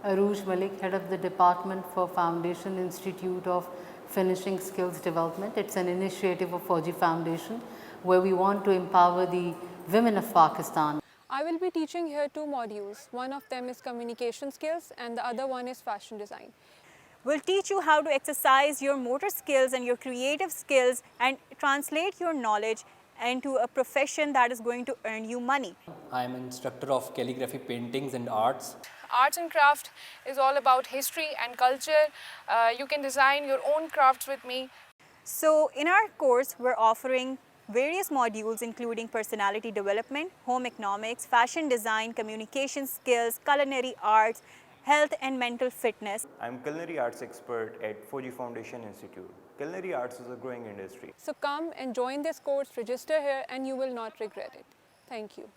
Aruj Malik, Head of the Department for Foundation Institute of Finishing Skills Development. It's an initiative of Fauji Foundation where we want to empower the women of Pakistan. I will be teaching here 2 modules. One of them is communication skills and the other one is fashion design. We'll teach you how to exercise your motor skills and your creative skills and translate your knowledge into a profession that is going to earn you money. I am an instructor of calligraphy, paintings and arts. Arts and craft is all about history and culture. You can design your own crafts with me. So in our course, we're offering various modules including personality development, home economics, fashion design, communication skills, culinary arts, health and mental fitness. I'm culinary arts expert at Fauji Foundation Institute. Culinary arts is a growing industry. So come and join this course, register here and you will not regret it. Thank you.